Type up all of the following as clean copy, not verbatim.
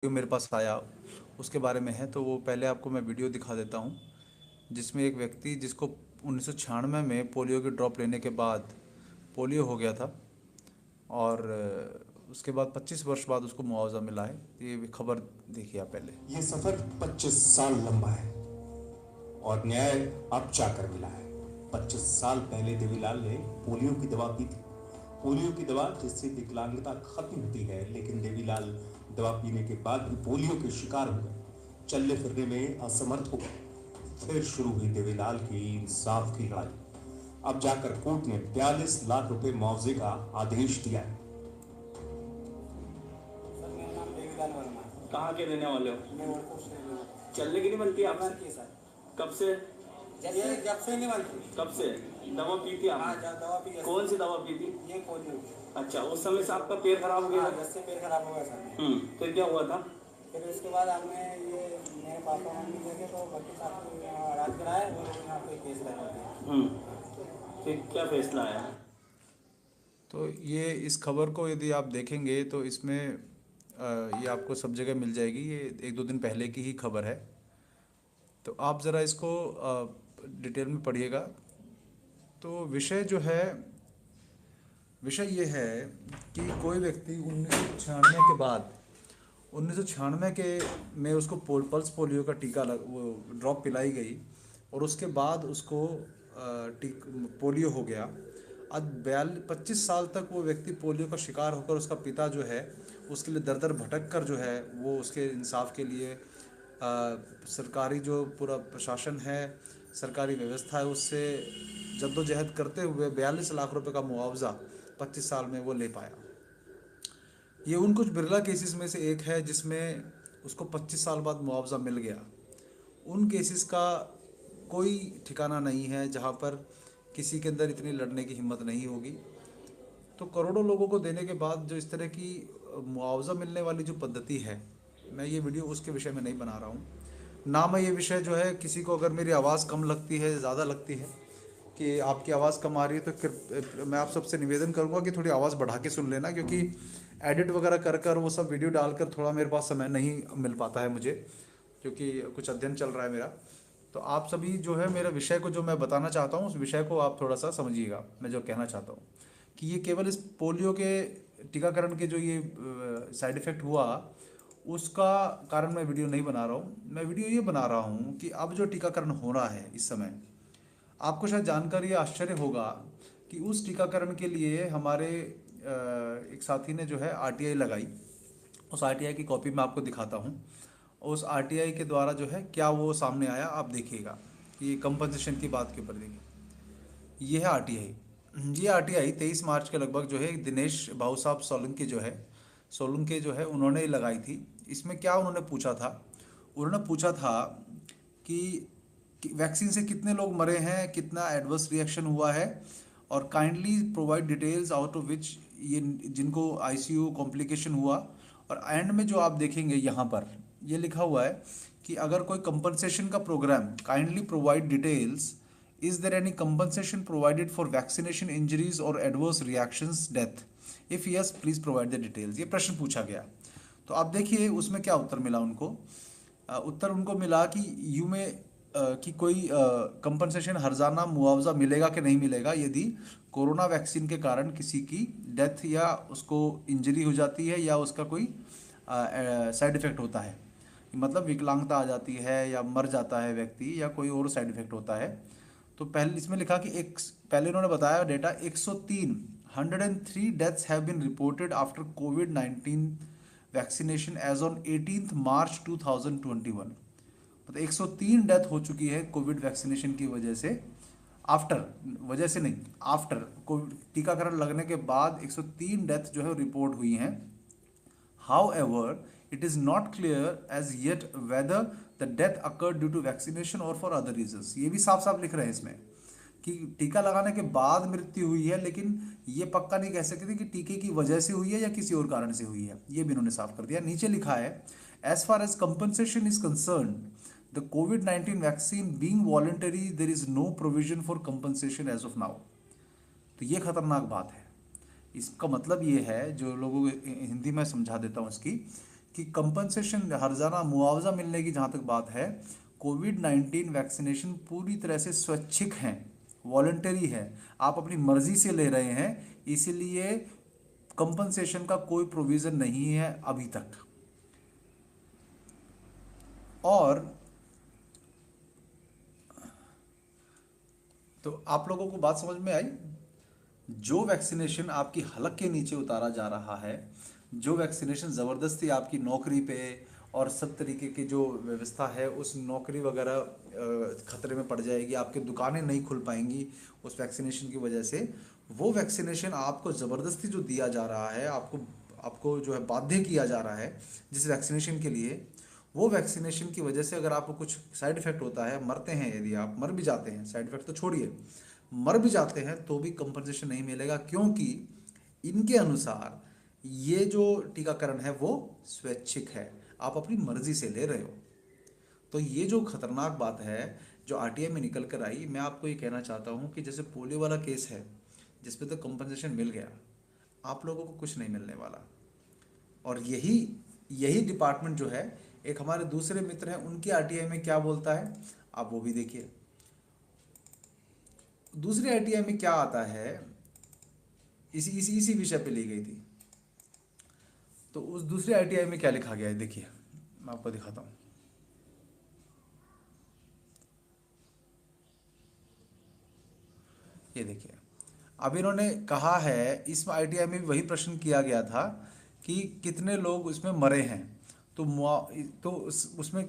जो मेरे पास आया उसके बारे में है। तो वो पहले आपको मैं वीडियो दिखा देता हूँ, जिसमें एक व्यक्ति जिसको 1996 में पोलियो की ड्रॉप लेने के बाद पोलियो हो गया था और उसके बाद 25 वर्ष बाद उसको मुआवजा मिला है। ये खबर देखिए आप पहले। ये सफर 25 साल लंबा है और न्याय अब जाकर मिला है। 25 साल पहले देवीलाल ने पोलियो की दवा पी थी। पोलियो की दवा जिससे विकलांगता खत्म होती है, लेकिन देवीलाल दवा पीने के बाद भी पोलियो के शिकार हो गए, चलने फिरने में असमर्थ हो गए। फिर शुरू हुई देवीलाल की इंसाफ की लड़ाई। अब जाकर कोर्ट ने 42 लाख रुपए मुआवजे का आदेश दिया है। सर मेरा नाम देवीलाल वर्मा है। कहाँ के रहने वाले हो? मैं वर्कों से चलने की नहीं बनती आप? बनती सर। कब से? जब से नहीं बनती। कब से दवा पी थी हाँ आपने? दवा पी है। कौन सी दवा पी थी? ये पोलियो। अच्छा, उस समय से आपका पैर खराब हो गया हाँ था? जब से पेट खराब हो गया सर। फिर क्या हुआ था? फिर उसके बाद हमने ये मेरे पापा मम्मी देखे तो बच्चे साहब को यहाँ इलाज कराया और यहाँ पे केस लगा दिया। फिर क्या फैसला आया? तो ये इस खबर को यदि आप देखेंगे तो इसमें ये आपको सब जगह मिल जाएगी। ये एक दो दिन पहले की ही खबर है, तो आप ज़रा इसको डिटेल में पढ़िएगा। तो विषय ये है कि कोई व्यक्ति 1996 के बाद 1996 के में उसको पल्स पोलियो का टीका वो ड्रॉप पिलाई गई और उसके बाद उसको पोलियो हो गया। आज 25 साल तक वो व्यक्ति पोलियो का शिकार होकर उसका पिता जो है उसके लिए दर दर भटक कर जो है वो उसके इंसाफ के लिए सरकारी जो पूरा प्रशासन है, सरकारी व्यवस्था है, उससे जद्दोजहद करते हुए 42 लाख रुपए का मुआवजा 25 साल में वो ले पाया। ये उन कुछ बिरला केसेस में से एक है जिसमें उसको 25 साल बाद मुआवजा मिल गया। उन केसेस का कोई ठिकाना नहीं है जहाँ पर किसी के अंदर इतनी लड़ने की हिम्मत नहीं होगी। तो करोड़ों लोगों को देने के बाद जो इस तरह की मुआवजा मिलने वाली जो पद्धति है, मैं ये वीडियो उसके विषय में नहीं बना रहा हूँ ना। मैं ये विषय जो है किसी को अगर मेरी आवाज़ कम लगती है, ज़्यादा लगती है कि आपकी आवाज़ कम आ रही है, तो मैं आप सबसे निवेदन करूँगा कि थोड़ी आवाज़ बढ़ा के सुन लेना, क्योंकि एडिट वगैरह कर वो सब वीडियो डालकर थोड़ा मेरे पास समय नहीं मिल पाता है मुझे, क्योंकि कुछ अध्ययन चल रहा है मेरा। तो आप सभी जो है मेरे विषय को जो मैं बताना चाहता हूँ उस विषय को आप थोड़ा सा समझिएगा। मैं जो कहना चाहता हूँ कि ये केवल इस पोलियो के टीकाकरण के जो ये साइड इफ़ेक्ट हुआ उसका कारण मैं वीडियो नहीं बना रहा हूँ। मैं वीडियो ये बना रहा हूँ कि अब जो टीकाकरण हो रहा है इस समय, आपको शायद जानकर ये आश्चर्य होगा कि उस टीकाकरण के लिए हमारे एक साथी ने जो है आरटीआई लगाई। उस आरटीआई की कॉपी मैं आपको दिखाता हूँ। उस आरटीआई के द्वारा जो है क्या वो सामने आया, आप देखिएगा कि कंपनसेशन की बात के ऊपर देखिए। ये है आरटीआई। ये आरटीआई 23 मार्च के लगभग जो है दिनेश भाऊ साहब सोलंकी जो है उन्होंने लगाई थी। इसमें क्या उन्होंने पूछा था? उन्होंने पूछा था कि वैक्सीन से कितने लोग मरे हैं, कितना एडवर्स रिएक्शन हुआ है, और kindly provide details out of which ये जिनको आईसीयू कॉम्प्लिकेशन हुआ। और एंड में जो आप देखेंगे यहाँ पर ये लिखा हुआ है कि अगर कोई कंपनसेशन का programme, kindly provide details, is there any compensation provided for vaccination injuries और adverse reactions death, if yes please provide the details. ये प्रश्न पूछा गया। तो आप देखिए उसमें क्या उत्तर मिला उनको। उत्तर उनको मिला कि यू में कि कोई कंपनसेशन हर्जाना मुआवजा मिलेगा कि नहीं मिलेगा यदि कोरोना वैक्सीन के कारण किसी की डेथ या उसको इंजरी हो जाती है या उसका कोई साइड इफेक्ट होता है, मतलब विकलांगता आ जाती है या मर जाता है व्यक्ति या कोई और साइड इफेक्ट होता है। तो पहले इसमें लिखा कि पहले उन्होंने बताया data 103 deaths have been reported after कोविड-19 वैक्सीनेशन एज ऑन 18 मार्च 2021। मतलब 103 डेथ हो चुकी है कोविड वैक्सीनेशन की वजह से। वजह से नहीं, आफ्टर कोविड टीकाकरण लगने के बाद 103 डेथ जो है रिपोर्ट हुई हैं। However it is not clear as yet whether the death occurred due to vaccination और फॉर अदर रीजंस। ये भी साफ साफ लिख रहे हैं इसमें कि टीका लगाने के बाद मृत्यु हुई है, लेकिन ये पक्का नहीं कह सकते कि टीके की वजह से हुई है या किसी और कारण से हुई है। ये भी इन्होंने साफ कर दिया। नीचे लिखा है as far as compensation is concern the कोविड-19 vaccine being voluntary there is no provision for compensation as of now. तो ये खतरनाक बात है। इसका मतलब ये है, जो लोगों को हिंदी में समझा देता हूँ इसकी, कि कंपनसेशन, हर्जाना मुआवजा मिलने की जहाँ तक बात है, कोविड-19 वैक्सीनेशन पूरी तरह से स्वैच्छिक हैं, वॉलंटरी है, आप अपनी मर्जी से ले रहे हैं, इसीलिए कंपनसेशन का कोई प्रोविज़न नहीं है अभी तक। और तो आप लोगों को बात समझ में आई? जो वैक्सीनेशन आपकी हलक के नीचे उतारा जा रहा है, जो वैक्सीनेशन ज़बरदस्ती आपकी नौकरी पे और सब तरीके की जो व्यवस्था है, उस नौकरी वगैरह खतरे में पड़ जाएगी, आपकी दुकानें नहीं खुल पाएंगी उस वैक्सीनेशन की वजह से। वो वैक्सीनेशन आपको ज़बरदस्ती जो दिया जा रहा है, आपको जो है बाध्य किया जा रहा है जिस वैक्सीनेशन के लिए, वो वैक्सीनेशन की वजह से अगर आपको कुछ साइड इफ़ेक्ट होता है, मरते हैं, यदि आप मर भी जाते हैं, साइड इफ़ेक्ट तो छोड़िए, मर भी जाते हैं तो भी कंपनसेशन नहीं मिलेगा, क्योंकि इनके अनुसार ये जो टीकाकरण है वो स्वैच्छिक है, आप अपनी मर्जी से ले रहे हो। तो ये जो खतरनाक बात है जो आरटीआई में निकल कर आई, मैं आपको ये कहना चाहता हूँ कि जैसे पोलियो वाला केस है जिसपे तो कंपनसेशन मिल गया, आप लोगों को कुछ नहीं मिलने वाला। और यही डिपार्टमेंट जो है, एक हमारे दूसरे मित्र हैं, उनकी आरटीआई में क्या बोलता है आप वो भी देखिए। दूसरी आरटीआई में क्या आता है, इसी विषय पे ली गई थी। तो उस दूसरी आरटीआई में क्या लिखा गया है देखिए, मैं आपको दिखाता हूँ। ये देखिए, अब इन्होंने कहा है, इस आरटीआई में भी वही प्रश्न किया गया था कि कितने लोग उसमें मरे हैं, तो उसमें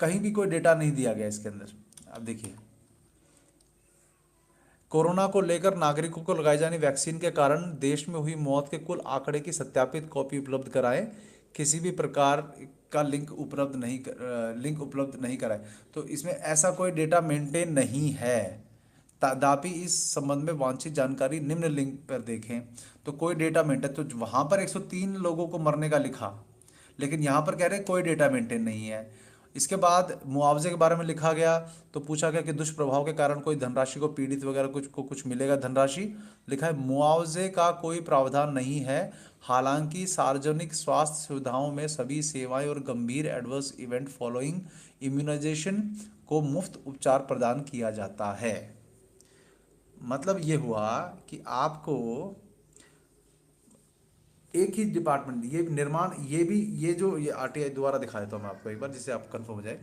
कहीं भी कोई डेटा नहीं दिया गया इसके अंदर। अब देखिए, कोरोना को लेकर नागरिकों को लगाई जाने वैक्सीन के कारण देश में हुई मौत के कुल आंकड़े की सत्यापित कॉपी उपलब्ध कराएं, किसी भी प्रकार का लिंक उपलब्ध नहीं कराएं। तो इसमें ऐसा कोई डेटा मेंटेन नहीं है। तदापि इस संबंध में वांछित जानकारी निम्न लिंक पर देखें। तो कोई डेटा मेंटेन, तो वहाँ पर 103 लोगों को मरने का लिखा, लेकिन यहाँ पर कह रहे हैं कोई डेटा मेंटेन नहीं है। इसके बाद मुआवजे के बारे में लिखा गया, तो पूछा गया कि दुष्प्रभाव के कारण कोई धनराशि को पीड़ित वगैरह कुछ मिलेगा धनराशि। लिखा है मुआवजे का कोई प्रावधान नहीं है, हालांकि सार्वजनिक स्वास्थ्य सुविधाओं में सभी सेवाएं और गंभीर एडवर्स इवेंट फॉलोइंग इम्यूनाइजेशन को मुफ्त उपचार प्रदान किया जाता है। मतलब ये हुआ कि आपको एक ही डिपार्टमेंट, ये निर्माण, ये आरटीआई दोबारा दिखा देता हूँ मैं आपको एक बार, जिससे आप कंफर्म हो जाए।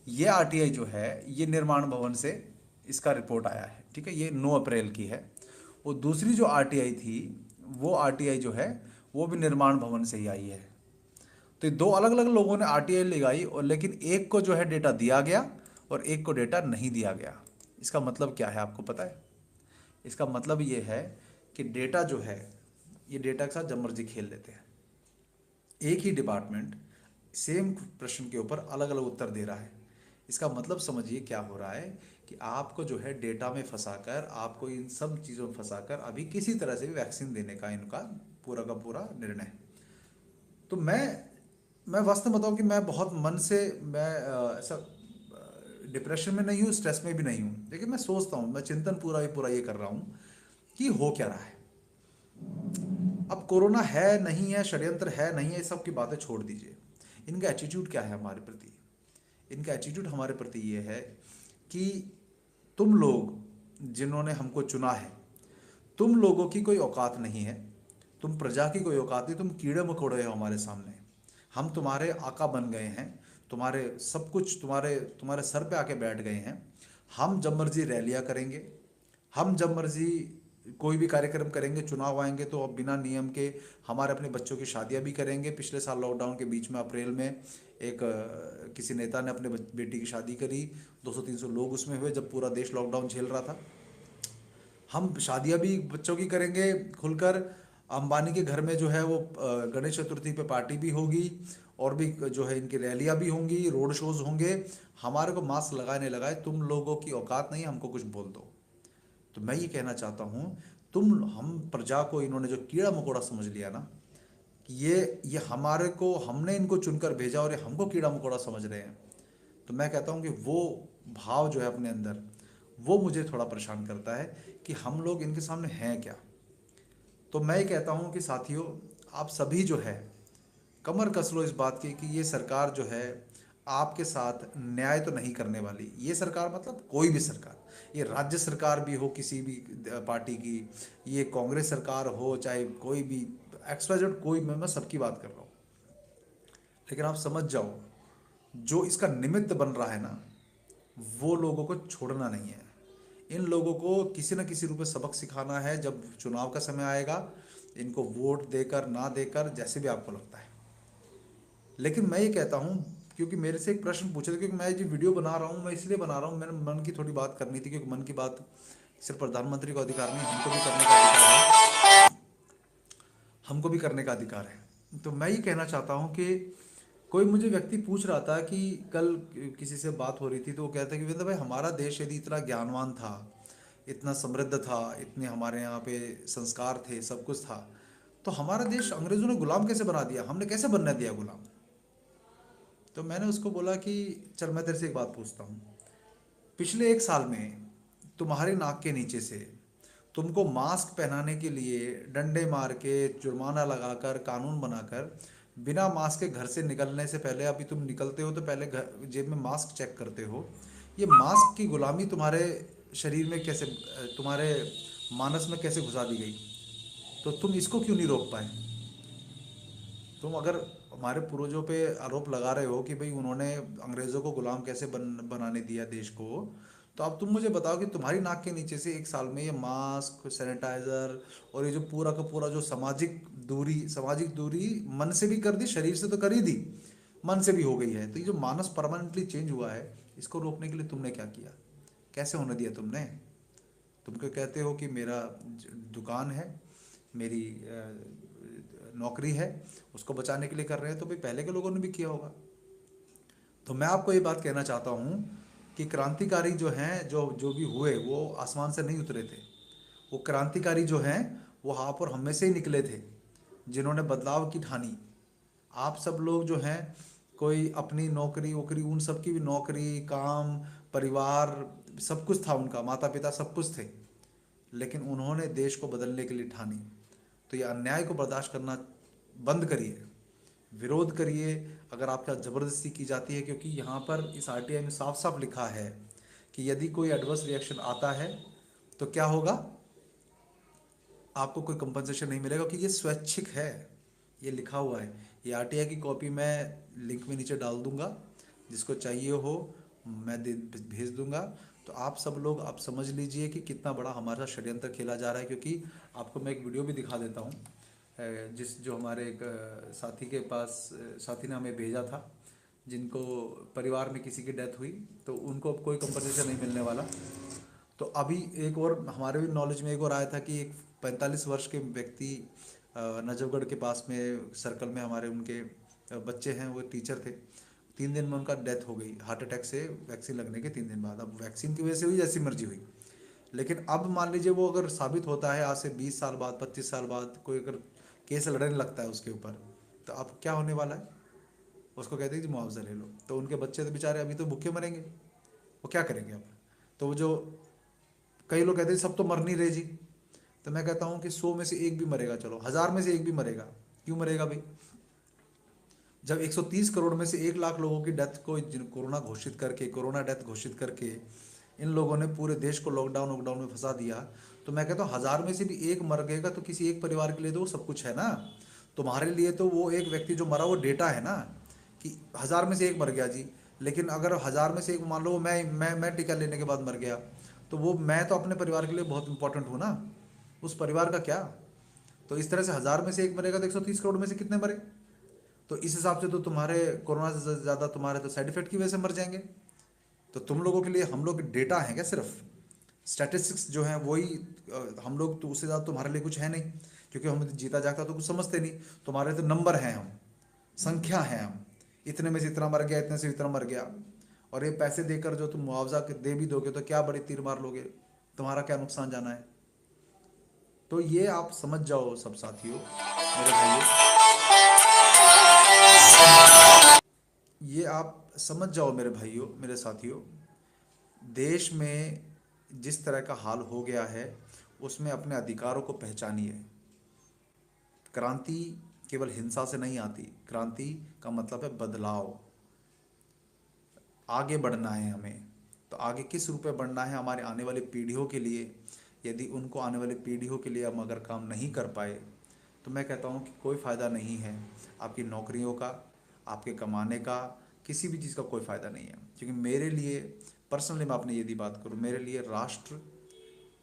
ये आरटीआई जो है, ये निर्माण भवन से इसका रिपोर्ट आया है, ठीक है, ये 9 अप्रैल की है। वो दूसरी जो आरटीआई थी, वो आरटीआई जो है वो भी निर्माण भवन से ही आई है। तो 2 अलग अलग लोगों ने आरटीआई लगाई, और लेकिन एक को जो है डेटा दिया गया और एक को डेटा नहीं दिया गया। इसका मतलब क्या है आपको पता है? इसका मतलब ये है कि डेटा जो है, ये डेटा के साथ जब मर्जी खेल लेते हैं। एक ही डिपार्टमेंट सेम प्रश्न के ऊपर अलग अलग उत्तर दे रहा है। इसका मतलब समझिए क्या हो रहा है कि आपको जो है डेटा में फंसाकर, आपको इन सब चीज़ों में फंसाकर अभी किसी तरह से भी वैक्सीन देने का इनका पूरा का पूरा निर्णय। तो मैं वास्तव में बताऊँ कि मैं बहुत मन से, मैं ऐसा डिप्रेशन में नहीं हूँ, स्ट्रेस में भी नहीं हूँ, लेकिन मैं सोचता हूँ, मैं चिंतन पूरा ये कर रहा हूँ कि हो क्या रहा है। अब कोरोना है नहीं है, षड्यंत्र है नहीं है, इस सब की बातें छोड़ दीजिए। इनका एटीट्यूड क्या है हमारे प्रति? इनका एटीट्यूड हमारे प्रति ये है कि तुम लोग जिन्होंने हमको चुना है, तुम लोगों की कोई औकात नहीं है, तुम प्रजा की कोई औकात नहीं, तुम कीड़े मकोड़े हो हमारे सामने। हम तुम्हारे आका बन गए हैं, तुम्हारे सब कुछ तुम्हारे सर पे आके बैठ गए हैं। हम जब मर्जी रैलियाँ करेंगे, हम जब मर्जी कोई भी कार्यक्रम करेंगे, चुनाव आएंगे तो अब बिना नियम के हमारे अपने बच्चों की शादियां भी करेंगे। पिछले साल लॉकडाउन के बीच में अप्रैल में एक किसी नेता ने अपने बेटी की शादी करी, 200-300 लोग उसमें हुए जब पूरा देश लॉकडाउन झेल रहा था। हम शादियां भी बच्चों की करेंगे खुलकर। अंबानी के घर में जो है वो गणेश चतुर्थी पे पार्टी भी होगी, और भी जो है इनकी रैलियां भी होंगी, रोड शोज होंगे। हमारे को मास्क लगाए लगाए, तुम लोगों की औकात नहीं, हमको कुछ बोल दो। तो मैं ये कहना चाहता हूँ, हम प्रजा को इन्होंने जो कीड़ा मकोड़ा समझ लिया ना, कि ये हमारे को, हमने इनको चुनकर भेजा और ये हमको कीड़ा मकोड़ा समझ रहे हैं। तो मैं कहता हूँ कि वो भाव जो है अपने अंदर, वो मुझे थोड़ा परेशान करता है कि हम लोग इनके सामने हैं क्या। तो मैं ये कहता हूँ कि साथियों, आप सभी जो है कमर कस लो इस बात की कि ये सरकार जो है आपके साथ न्याय तो नहीं करने वाली। ये सरकार मतलब कोई भी सरकार, ये राज्य सरकार भी हो किसी भी पार्टी की, ये कांग्रेस सरकार हो, चाहे कोई भी एक्सवाइजेड कोई, मैं सबकी बात कर रहा हूँ। लेकिन आप समझ जाओ, जो इसका निमित्त बन रहा है ना, वो लोगों को छोड़ना नहीं है। इन लोगों को किसी न किसी रूप में सबक सिखाना है। जब चुनाव का समय आएगा, इनको वोट देकर ना देकर, जैसे भी आपको लगता है। लेकिन मैं ये कहता हूँ, क्योंकि मेरे से एक प्रश्न पूछे थे, क्योंकि मैं जो वीडियो बना रहा हूँ मैं इसलिए बना रहा हूँ, मैंने मन की थोड़ी बात करनी थी, क्योंकि मन की बात सिर्फ प्रधानमंत्री को अधिकार नहीं, हमको भी करने का अधिकार है, हमको भी करने का अधिकार है। तो मैं ये कहना चाहता हूँ कि कोई मुझे व्यक्ति पूछ रहा था कि कल किसी से बात हो रही थी, तो वो कहता है कि वीरेंद्र भाई, हमारा देश यदि इतना ज्ञानवान था, इतना समृद्ध था, इतने हमारे यहाँ पे संस्कार थे, सब कुछ था, तो हमारा देश अंग्रेजों ने गुलाम कैसे बना दिया, हमने कैसे बनने दिया गुलाम। तो मैंने उसको बोला कि चल मैं तेरे से एक बात पूछता हूँ, पिछले 1 साल में तुम्हारे नाक के नीचे से तुमको मास्क पहनाने के लिए डंडे मार के, जुर्माना लगाकर, कानून बनाकर, बिना मास्क के घर से निकलने से पहले, अभी तुम निकलते हो तो पहले घर जेब में मास्क चेक करते हो, ये मास्क की गुलामी तुम्हारे शरीर में कैसे, तुम्हारे मानस में कैसे घुसा दी गई, तो तुम इसको क्यों नहीं रोक पाए। तुम अगर हमारे पूर्वजों पे आरोप लगा रहे हो कि भाई उन्होंने अंग्रेज़ों को गुलाम कैसे बनाने दिया देश को, तो अब तुम मुझे बताओ कि तुम्हारी नाक के नीचे से 1 साल में ये मास्क, सैनिटाइज़र और ये जो पूरा का पूरा जो सामाजिक दूरी मन से भी कर दी, शरीर से तो कर ही दी, मन से भी हो गई है। तो ये जो मानस परमानेंटली चेंज हुआ है, इसको रोकने के लिए तुमने क्या किया, कैसे होने दिया तुमने। तुम क्या कहते हो कि मेरा दुकान है, मेरी नौकरी है, उसको बचाने के लिए कर रहे हैं, तो भाई पहले के लोगों ने भी किया होगा। तो मैं आपको ये बात कहना चाहता हूँ कि क्रांतिकारी जो हैं, जो भी हुए, वो आसमान से नहीं उतरे थे। वो क्रांतिकारी जो हैं वो वहाँ पर हम में से ही निकले थे, जिन्होंने बदलाव की ठानी। आप सब लोग जो हैं, कोई अपनी नौकरी वोकरी, उन सब की भी नौकरी, काम, परिवार, सब कुछ था उनका, माता पिता सब कुछ थे, लेकिन उन्होंने देश को बदलने के लिए ठानी। तो ये अन्याय को बर्दाश्त करना बंद करिए, विरोध करिए अगर आपके साथ ज़बरदस्ती की जाती है, क्योंकि यहाँ पर इस आरटीआई में साफ साफ लिखा है कि यदि कोई एडवर्स रिएक्शन आता है तो क्या होगा, आपको कोई कंपनसेशन नहीं मिलेगा, क्योंकि ये स्वैच्छिक है, ये लिखा हुआ है। ये आरटीआई की कॉपी मैं लिंक में नीचे डाल दूंगा, जिसको चाहिए हो मैं भेज दूंगा। तो आप सब लोग आप समझ लीजिए कि कितना बड़ा हमारा षड्यंत्र खेला जा रहा है। क्योंकि आपको मैं एक वीडियो भी दिखा देता हूँ, जो हमारे एक साथी के पास, साथी ने हमें भेजा था, जिनको परिवार में किसी की डेथ हुई, तो उनको अब कोई कंपनसेशन नहीं मिलने वाला। तो अभी एक और हमारे भी नॉलेज में एक और आया था कि एक 45 वर्ष के व्यक्ति नजफगढ़ के पास में सर्कल में हमारे उनके बच्चे हैं, वो टीचर थे, 3 दिन में उनका डेथ हो गई हार्ट अटैक से, वैक्सीन लगने के 3 दिन बाद। अब वैक्सीन की वजह से हुई, जैसी मर्जी हुई, लेकिन अब मान लीजिए वो अगर साबित होता है आज से 20 साल बाद, 25 साल बाद, कोई अगर केस लड़ने लगता है उसके ऊपर, तो अब क्या होने वाला है, उसको कहते हैं कि मुआवजा ले लो। तो उनके बच्चे तो बेचारे अभी तो भूखे मरेंगे, वो क्या करेंगे अब। तो वो जो कई लोग कहते हैं सब तो मर नहीं रहे जी, तो मैं कहता हूँ कि 100 में से एक भी मरेगा, चलो 1000 में से एक भी मरेगा, क्यों मरेगा भाई। जब 130 करोड़ में से 1 लाख लोगों की डेथ को कोरोना डेथ घोषित करके इन लोगों ने पूरे देश को लॉकडाउन में फंसा दिया, तो मैं कहता हूँ 1000 में से भी एक मर गएगा तो किसी एक परिवार के लिए तो वो सब कुछ है ना। तुम्हारे लिए तो वो एक व्यक्ति जो मरा वो डेटा है ना, कि 1000 में से एक मर गया जी। लेकिन अगर 1000 में से एक मान लो मैं टीका लेने के बाद मर गया, तो वो मैं तो अपने परिवार के लिए बहुत इंपॉर्टेंट हूँ ना, उस परिवार का क्या। तो इस तरह से 1000 में से एक मरेगा तो 130 करोड़ में से कितने मरे। तो इस हिसाब से तो तुम्हारे कोरोना से ज़्यादा तुम्हारे तो साइड इफेक्ट की वजह से मर जाएंगे। तो तुम लोगों के लिए हम लोग डेटा हैं क्या, सिर्फ स्टैटिस्टिक्स जो हैं वही हम लोग, तो उससे ज़्यादा तुम्हारे लिए कुछ है नहीं, क्योंकि हम जीता जागता तो कुछ समझते नहीं। तुम्हारे तो नंबर हैं, हम संख्या हैं, हम इतने में से इतना मर गया, इतने से इतना मर गया। और ये पैसे देकर जो तुम मुआवजा दे भी दोगे तो क्या बड़ी तीर मार लोगे, तुम्हारा क्या नुकसान जाना है। तो ये आप समझ जाओ सब साथियों, मेरे भाइयों, ये आप समझ जाओ मेरे भाइयों, मेरे साथियों, देश में जिस तरह का हाल हो गया है उसमें अपने अधिकारों को पहचानिए। क्रांति केवल हिंसा से नहीं आती। क्रांति का मतलब है बदलाव, आगे बढ़ना है हमें। तो आगे किस रूप में बढ़ना है हमारे आने वाली पीढ़ियों के लिए, यदि उनको आने वाली पीढ़ियों के लिए हम अगर काम नहीं कर पाए तो मैं कहता हूँ कि कोई फ़ायदा नहीं है आपकी नौकरियों का, आपके कमाने का, किसी भी चीज़ का कोई फ़ायदा नहीं है। क्योंकि मेरे लिए पर्सनली, मैं अपनी यदि बात करूँ, मेरे लिए राष्ट्र,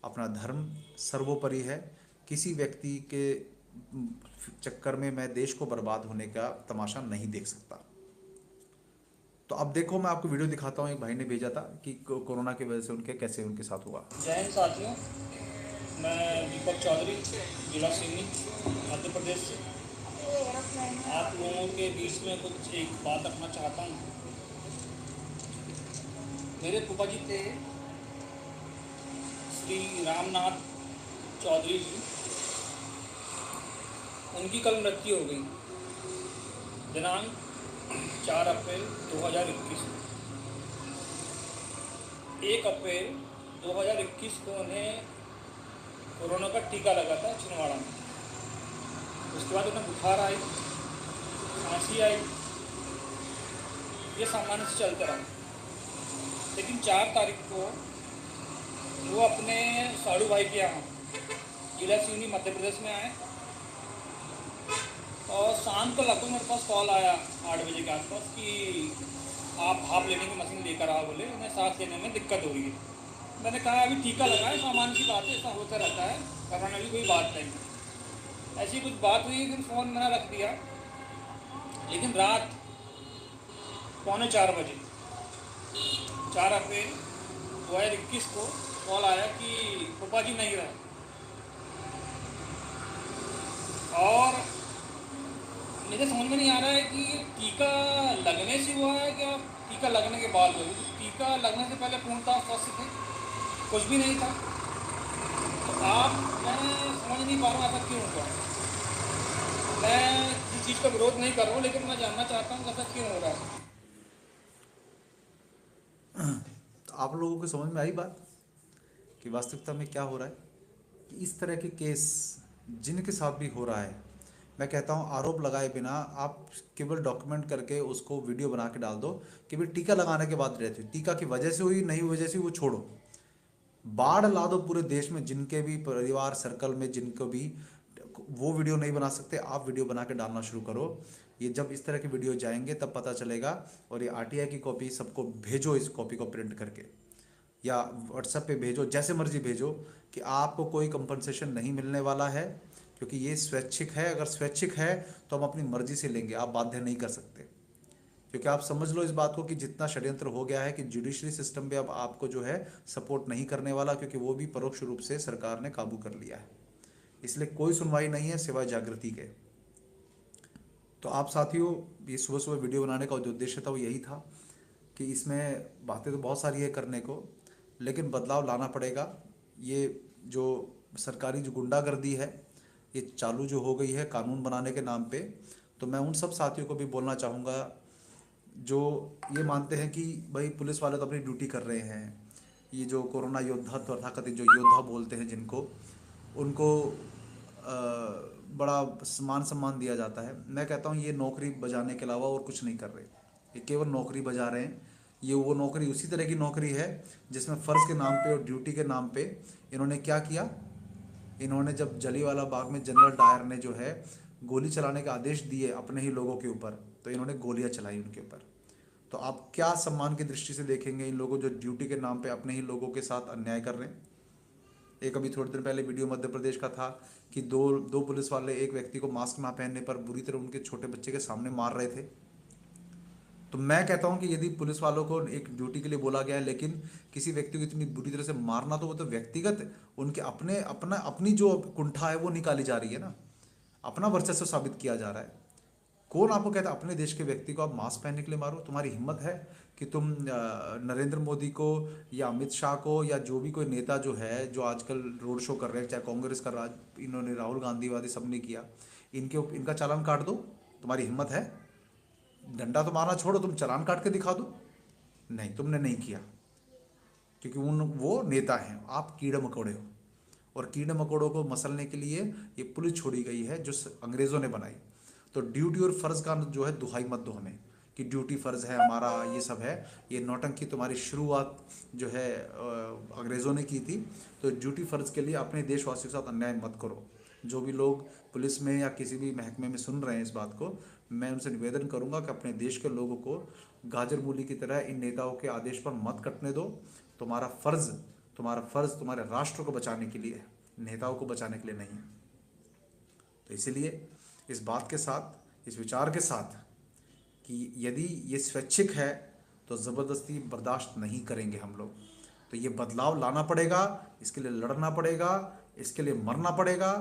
अपना धर्म सर्वोपरि है। किसी व्यक्ति के चक्कर में मैं देश को बर्बाद होने का तमाशा नहीं देख सकता। तो अब देखो, मैं आपको वीडियो दिखाता हूँ। एक भाई ने भेजा था कि कोरोना की वजह से कैसे उनके साथ हुआ। जय हिंद साथियों, मैं दीपक चौधरी, जिला सिवनी, मध्य प्रदेश से आप लोगों के बीच में कुछ एक बात रखना चाहता हूँ। मेरे फूफा जी थे श्री रामनाथ चौधरी जी, उनकी कल मृत्यु हो गई दिनांक 4 अप्रैल 2021 में। 1 अप्रैल 2021 को उन्हें कोरोना का टीका लगा था छिंदवाड़ा में। उसके बाद उन्हें बुखार आई, खांसी आई, ये सामान्य से चलता रहा। लेकिन 4 तारीख को वो अपने साड़ू भाई के यहाँ जिला सिवनी मध्य प्रदेश में आए और शाम को लगभग मेरे पास कॉल आया 8 बजे के आसपास कि आप भाप लेने की मशीन लेकर आओ, बोले उन्हें सांस लेने में दिक्कत हो रही है। मैंने कहा अभी टीका लगा है, सामान्य सी बात है, ऐसा होता रहता है, कराने की कोई बात नहीं। ऐसी कुछ बात हुई, फिर फ़ोन मैंने रख दिया। लेकिन रात 3:45 बजे 4 अप्रैल 2021 को कॉल आया कि फूफा जी नहीं रहे। और मुझे समझ में नहीं आ रहा है कि टीका लगने से हुआ है क्या टीका लगने के बाद हुआ। टीका लगने से पहले पूर्णतः स्वस्थ थे, कुछ भी नहीं था। तो मैं समझ नहीं पा रहा हूँ ऐसा क्यों हुआ। मैं इस चीज़ का विरोध नहीं कर रहा हूँ, लेकिन मैं जानना चाहता हूँ ऐसा क्यों हो रहा है। तो आप लोगों को समझ में आई बात कि वास्तविकता में क्या हो रहा है। कि इस तरह के केस जिनके साथ भी हो रहा है, मैं कहता हूँ आरोप लगाए बिना आप केवल डॉक्यूमेंट करके उसको वीडियो बना के डाल दो कि भाई टीका लगाने के बाद रहती, टीका की वजह से हुई, नहीं वजह से, वो छोड़ो। बाढ़ ला दो पूरे देश में, जिनके भी परिवार सर्कल में जिनको भी वो वीडियो नहीं बना सकते, आप वीडियो बना के डालना शुरू करो। ये जब इस तरह के वीडियो जाएंगे तब पता चलेगा। और ये आरटीआई की कॉपी सबको भेजो, इस कॉपी को प्रिंट करके या व्हाट्सएप पे भेजो, जैसे मर्जी भेजो, कि आपको कोई कंपनसेशन नहीं मिलने वाला है। क्योंकि ये स्वैच्छिक है। अगर स्वैच्छिक है तो हम अपनी मर्जी से लेंगे, आप बाध्य नहीं कर सकते। क्योंकि आप समझ लो इस बात को कि जितना षड्यंत्र हो गया है कि जुडिशरी सिस्टम भी अब आपको जो है सपोर्ट नहीं करने वाला, क्योंकि वो भी परोक्ष रूप से सरकार ने काबू कर लिया है। इसलिए कोई सुनवाई नहीं है सिवाय जागृति के। तो आप साथियों, ये सुबह सुबह वीडियो बनाने का जो उद्देश्य था वो यही था कि इसमें बातें तो बहुत सारी है करने को, लेकिन बदलाव लाना पड़ेगा। ये जो सरकारी जो गुंडागर्दी है ये चालू जो हो गई है कानून बनाने के नाम पे, तो मैं उन सब साथियों को भी बोलना चाहूँगा जो ये मानते हैं कि भाई पुलिस वाले तो अपनी ड्यूटी कर रहे हैं। ये जो कोरोना योद्धा तथाकथित जो योद्धा बोलते हैं जिनको, उनको बड़ा मान सम्मान दिया जाता है। मैं कहता हूँ ये नौकरी बजाने के अलावा और कुछ नहीं कर रहे, ये केवल नौकरी बजा रहे हैं। ये वो नौकरी उसी तरह की नौकरी है जिसमें फ़र्ज़ के नाम पे और ड्यूटी के नाम पे इन्होंने क्या किया। इन्होंने जब जलियांवाला बाग में जनरल डायर ने जो है गोली चलाने के आदेश दिए अपने ही लोगों के ऊपर, तो इन्होंने गोलियां चलाई उनके ऊपर। तो आप क्या सम्मान की दृष्टि से देखेंगे इन लोगों जो ड्यूटी के नाम पे अपने ही लोगों के साथ अन्याय कर रहे हैं। एक अभी थोड़ी देर पहले वीडियो मध्य प्रदेश का था कि दो पुलिस वाले एक व्यक्ति को मास्क ना पहनने पर बुरी तरह उनके छोटे बच्चे के सामने मार रहे थे। तो मैं कहता हूं कि यदि पुलिस वालों को एक ड्यूटी के लिए बोला गया है, लेकिन किसी व्यक्ति को इतनी बुरी तरह से मारना, तो वो तो व्यक्तिगत उनके अपनी जो कुंठा है वो निकाली जा रही है ना, अपना वर्चस्व साबित किया जा रहा है। कौन आपको कहता है अपने देश के व्यक्ति को आप मास्क पहनने के लिए मारो? तुम्हारी हिम्मत है कि तुम नरेंद्र मोदी को या अमित शाह को या जो भी कोई नेता जो है जो आजकल रोड शो कर रहे हैं, चाहे कांग्रेस का राज, इन्होंने राहुल गांधी वादी सबने किया, इनका चालान काट दो? तुम्हारी हिम्मत है? डंडा तो मारना छोड़ो, तुम चालान काट के दिखा दो। नहीं, तुमने नहीं किया, क्योंकि वो नेता हैं, आप कीड़े मकोड़े हो। और कीड़े मकोड़ों को मसलने के लिए ये पुलिस छोड़ी गई है जो अंग्रेज़ों ने बनाई। तो ड्यूटी और फ़र्ज़ का जो है दुहाई मत दो हमें कि ड्यूटी फ़र्ज़ है हमारा, ये सब है। ये नौटंकी तुम्हारी शुरुआत जो है अंग्रेज़ों ने की थी। तो ड्यूटी फ़र्ज़ के लिए अपने देशवासियों के साथ अन्याय मत करो। जो भी लोग पुलिस में या किसी भी महकमे में सुन रहे हैं इस बात को, मैं उनसे निवेदन करूंगा कि अपने देश के लोगों को गाजर मूली की तरह इन नेताओं के आदेश पर मत कटने दो। तुम्हारा फ़र्ज़ तुम्हारे राष्ट्र को बचाने के लिए है, नेताओं को बचाने के लिए नहीं है। तो इसीलिए इस बात के साथ, इस विचार के साथ कि यदि ये स्वैच्छिक है तो ज़बरदस्ती बर्दाश्त नहीं करेंगे हम लोग। तो ये बदलाव लाना पड़ेगा, इसके लिए लड़ना पड़ेगा, इसके लिए मरना पड़ेगा।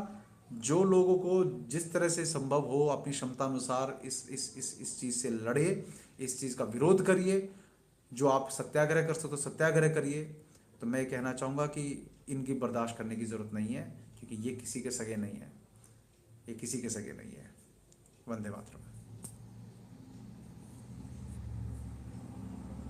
जो लोगों को जिस तरह से संभव हो अपनी क्षमता अनुसार इस चीज़ से लड़े, इस चीज़ का विरोध करिए। जो आप सत्याग्रह कर सकते हो सत्याग्रह करिए। तो मैं कहना चाहूँगा कि इनकी बर्दाश्त करने की ज़रूरत नहीं है, क्योंकि ये किसी के सगे नहीं है, ये किसी के सगे नहीं है। वंदे मातरम।